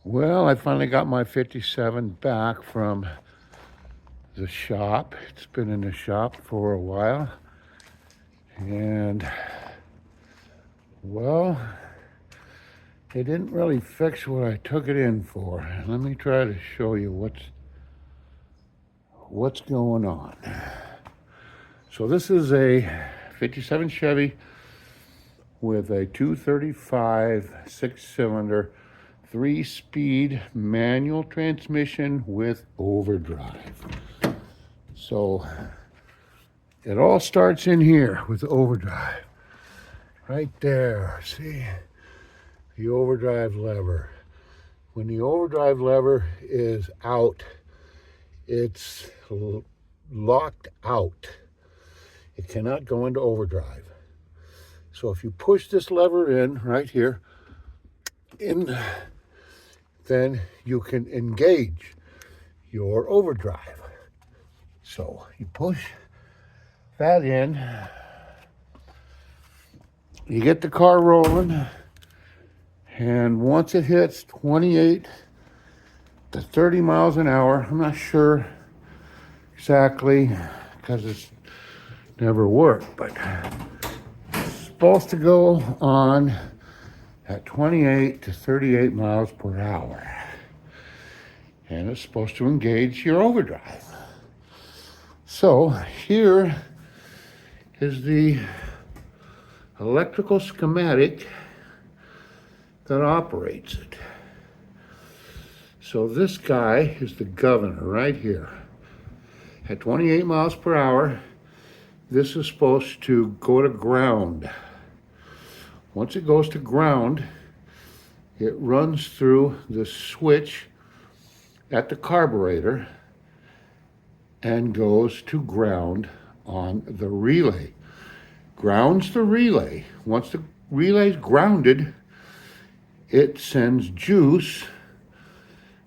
Well, I finally got my 57 back from the shop. It's been in the shop for a while. And, well, it didn't really fix what I took it in for. Let me try to show you what's going on. So this is a 57 Chevy with a 235 six-cylinder 3-speed manual transmission with overdrive. So it all starts in here with overdrive. Right there, see? The overdrive lever. When the overdrive lever is out, it's locked out. It cannot go into overdrive. So if you push this lever in right here, then you can engage your overdrive. So you push that in, you get the car rolling, and once it hits 28 to 30 miles an hour, I'm not sure exactly because it's never worked, but it's supposed to go on at 28 to 38 miles per hour. And it's supposed to engage your overdrive. So here is the electrical schematic that operates it. So this guy is the governor right here. At 28 miles per hour, this is supposed to go to ground. Once it goes to ground, it runs through the switch at the carburetor and goes to ground on the relay. Grounds the relay. Once the relay's grounded, it sends juice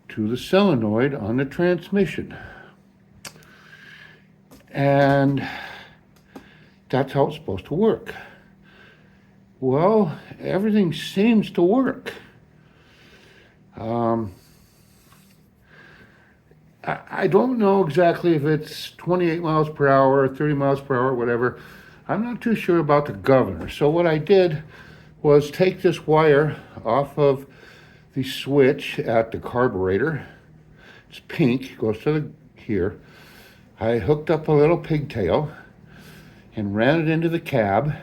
to the solenoid on the transmission. And that's how it's supposed to work. Well, everything seems to work. I don't know exactly if it's 28 miles per hour, 30 miles per hour, whatever. I'm not too sure about the governor. So what I did was take this wire off of the switch at the carburetor. It's pink, goes to here. I hooked up a little pigtail and ran it into the cab.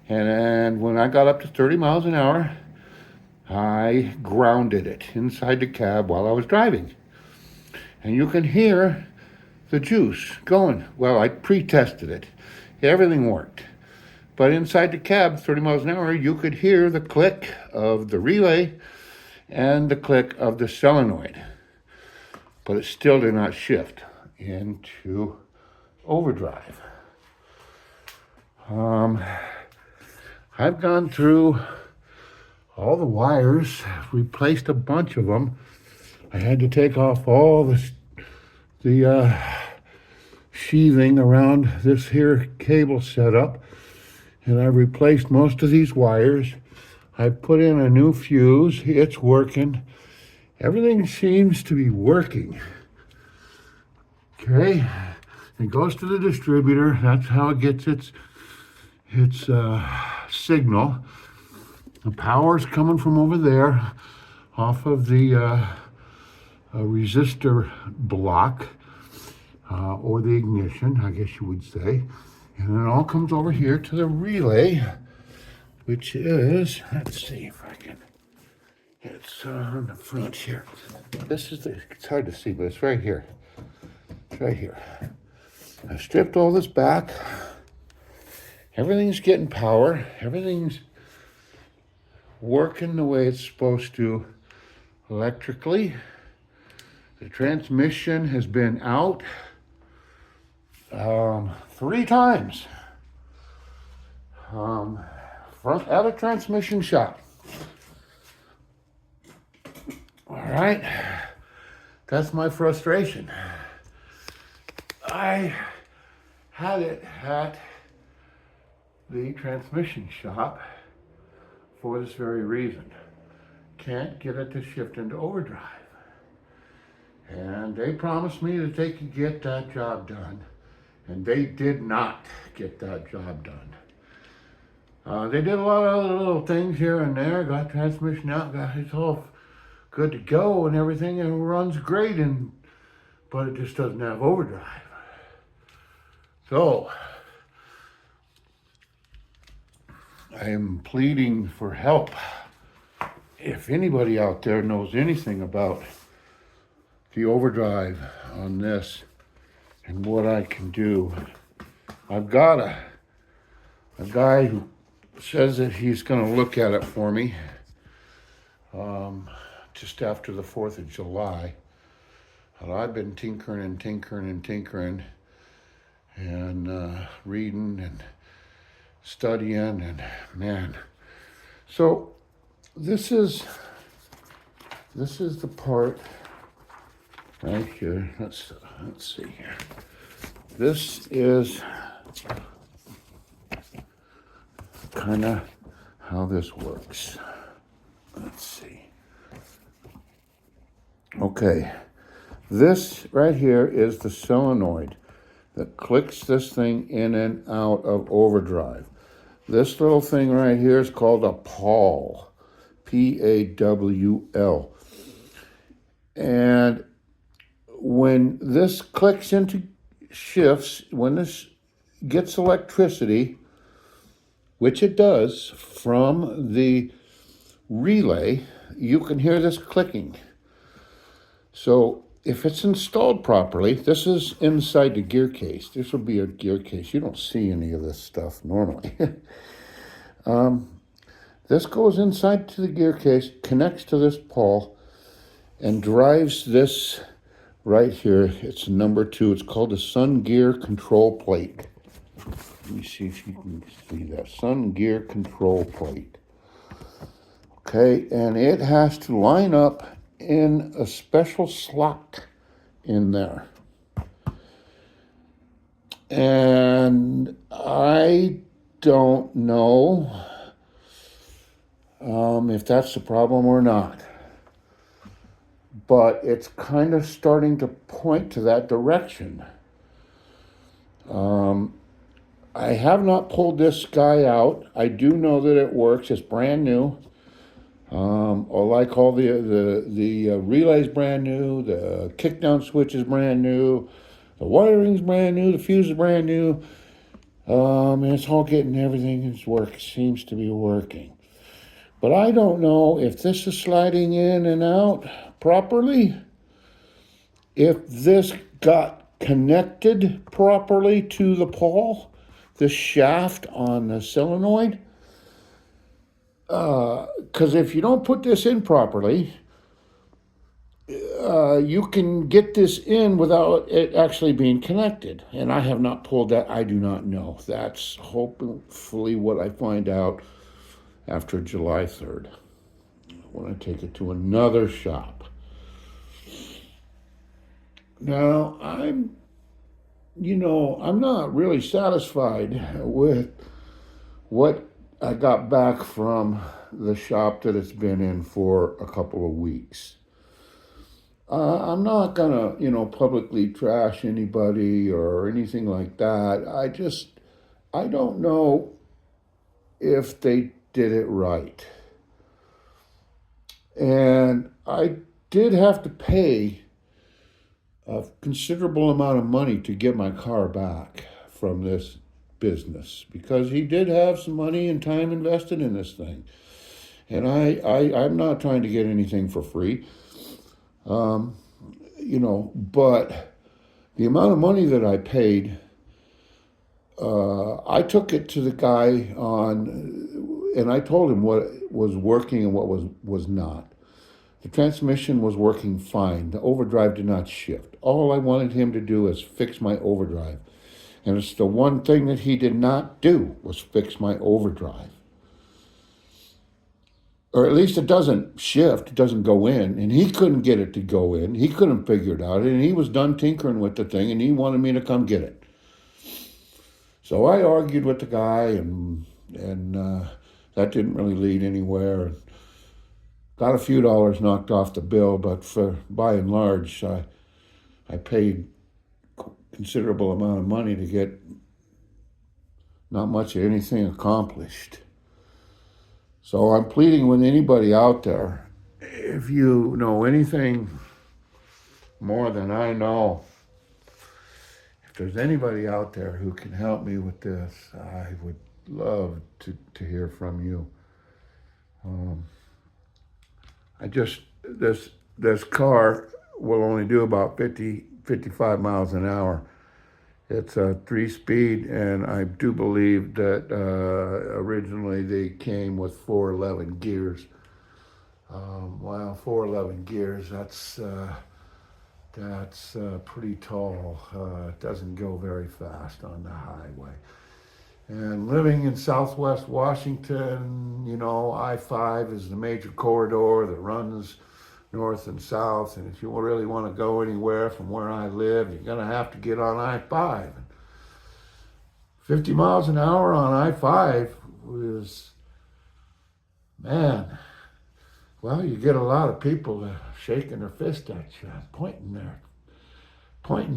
And when I got up to 30 miles an hour, I grounded it inside the cab while I was driving. And you can hear the juice going. Well, I pre-tested it. Everything worked. But inside the cab, 30 miles an hour, you could hear the click of the relay and the click of the solenoid. But it still did not shift into overdrive. I've gone through all the wires, replaced a bunch of them. I had to take off all the sheathing around this here cable setup, and I replaced most of these wires. I put in a new fuse. It's working. Everything seems to be working. Okay, it goes to the distributor. That's how it gets its signal. The power's coming from over there, off of the resistor block, or the ignition, I guess you would say. And it all comes over here to the relay, which is, let's see if I can, it's on the front here. It's hard to see, but it's right here. It's right here. I stripped all this back. Everything's getting power. Everything's working the way it's supposed to electrically. The transmission has been out 3 times at a transmission shop. All right, that's my frustration. I had it at the transmission shop for this very reason. can't get it to shift into overdrive. And they promised me that they could get that job done. And they did not get that job done. They did a lot of other little things here and there, got transmission out, got it all good to go and everything, and it runs great, but it just doesn't have overdrive. So, I am pleading for help. If anybody out there knows anything about the overdrive on this and what I can do, I've got a guy who says that he's going to look at it for me just after the 4th of July. And I've been tinkering and reading and studying, and man. So this is the part right here. Let's see here. This is kind of how this works. Let's see. Okay, this right here is the solenoid that clicks this thing in and out of overdrive. This little thing right here is called a pawl, P-A-W-L. And when this clicks into shifts, when this gets electricity, which it does from the relay, you can hear this clicking. So if it's installed properly, this is inside the gear case. This will be a gear case. You don't see any of this stuff normally. This goes inside to the gear case, connects to this pawl, and drives this right here. It's number 2. It's called the Sun Gear Control Plate. Let me see if you can see that. Sun Gear Control Plate. Okay, and it has to line up in a special slot in there. And I don't know if that's the problem or not. But it's kind of starting to point to that direction. I have not pulled this guy out. I do know that it works. It's brand new. Like all the relay's brand new. The kickdown switch is brand new. The wiring's brand new. The fuse is brand new. And it's all getting everything. Seems to be working. But I don't know if this is sliding in and out properly. If this got connected properly to the pawl, the shaft on the solenoid. Because if you don't put this in properly, you can get this in without it actually being connected. And I have not pulled that. I do not know. That's hopefully what I find out after July 3rd, when I take it to another shop. Now, I'm not really satisfied with what I got back from the shop that it's been in for a couple of weeks. I'm not gonna, publicly trash anybody or anything like that. I don't know if they did it right. And I did have to pay a considerable amount of money to get my car back from this business, because he did have some money and time invested in this thing. And I'm not trying to get anything for free. But the amount of money that I paid, I took it to the guy and I told him what was working and what was not. The transmission was working fine. The overdrive did not shift. All I wanted him to do is fix my overdrive. And it's the one thing that he did not do, was fix my overdrive. Or at least it doesn't shift, it doesn't go in. And he couldn't get it to go in. He couldn't figure it out. And he was done tinkering with the thing, and he wanted me to come get it. So I argued with the guy, and that didn't really lead anywhere. got a few dollars knocked off the bill, but for by and large, I paid considerable amount of money to get not much of anything accomplished. So I'm pleading with anybody out there, if you know anything more than I know, if there's anybody out there who can help me with this, I would love to hear from you. Um, I just, this car will only do about 55 miles an hour. It's a 3-speed, and I do believe that originally they came with 411 gears. Wow, 411 gears, that's pretty tall. It doesn't go very fast on the highway. And living in Southwest Washington, you know, I-5 is the major corridor that runs north and south. And if you really want to go anywhere from where I live, you're going to have to get on I-5. 50 miles an hour on I-5 is, man, well, you get a lot of people shaking their fist at you, pointing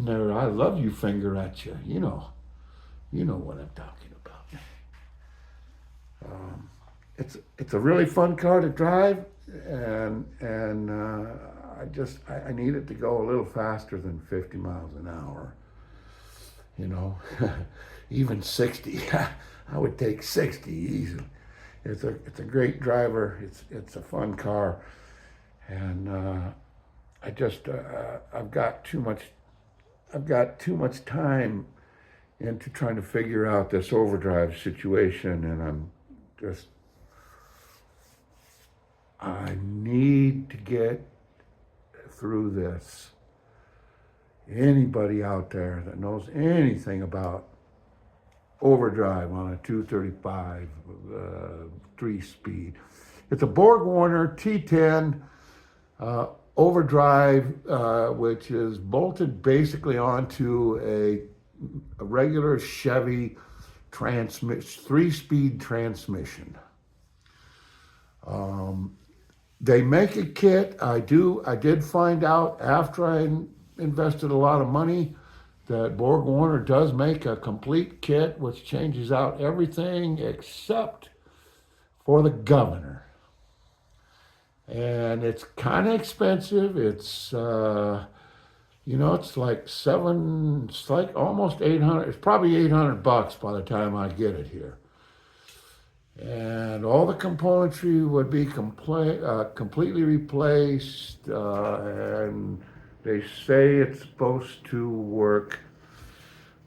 their I love you finger at you. You know what I'm talking about. It's a really fun car to drive, and I need it to go a little faster than 50 miles an hour. You know, even 60. I would take 60 easily. It's a great driver. It's a fun car, and I've got too much time into trying to figure out this overdrive situation, and I need to get through this. Anybody out there that knows anything about overdrive on a 235 3-speed. It's a Borg Warner T10 overdrive, which is bolted basically onto a regular Chevy 3-speed transmission. They make a kit. I did find out after I invested a lot of money that Borg Warner does make a complete kit which changes out everything except for the governor. And it's kind of expensive. It's it's like almost 800. It's probably $800 by the time I get it here. And all the componentry would be completely replaced, and they say it's supposed to work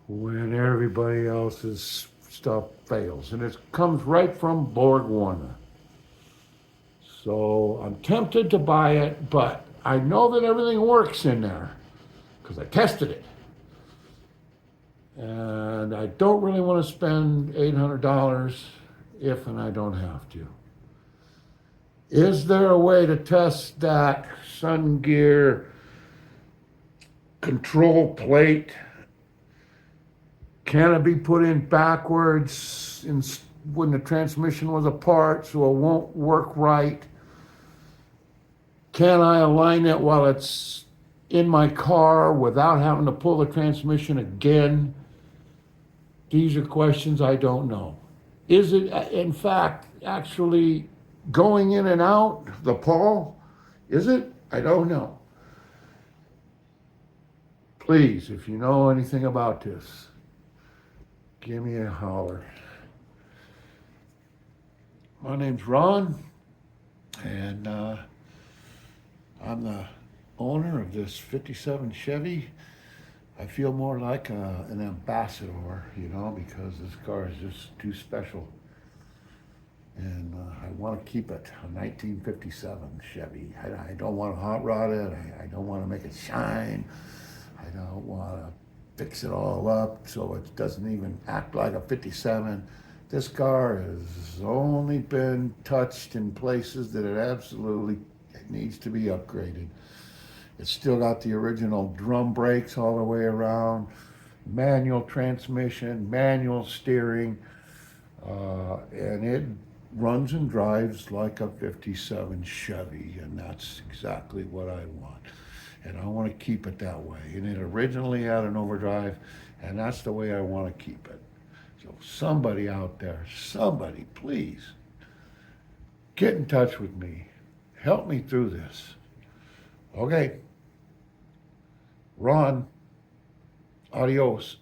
when everybody else's stuff fails. And it comes right from Borg Warner. So I'm tempted to buy it, but I know that everything works in there because I tested it. And I don't really want to spend $800 if and I don't have to. Is there a way to test that Sun Gear control plate? Can it be put in backwards when the transmission was apart so it won't work right? Can I align it while it's in my car without having to pull the transmission again? These are questions I don't know. Is it, in fact, actually going in and out, the pawl? Is it? I don't know. Please, if you know anything about this, give me a holler. My name's Ron, and I'm the owner of this 57 Chevy. I feel more like an ambassador, because this car is just too special. And I want to keep it a 1957 Chevy. I don't want to hot rod it. I don't want to make it shine. I don't want to fix it all up so it doesn't even act like a 57. This car has only been touched in places that it absolutely needs to be upgraded. It's still got the original drum brakes all the way around, manual transmission, manual steering, and runs and drives like a 57 Chevy, and that's exactly what I want. And I want to keep it that way. And it originally had an overdrive, and that's the way I want to keep it. So somebody out there, somebody, please, get in touch with me. Help me through this. Okay. Ron, adios.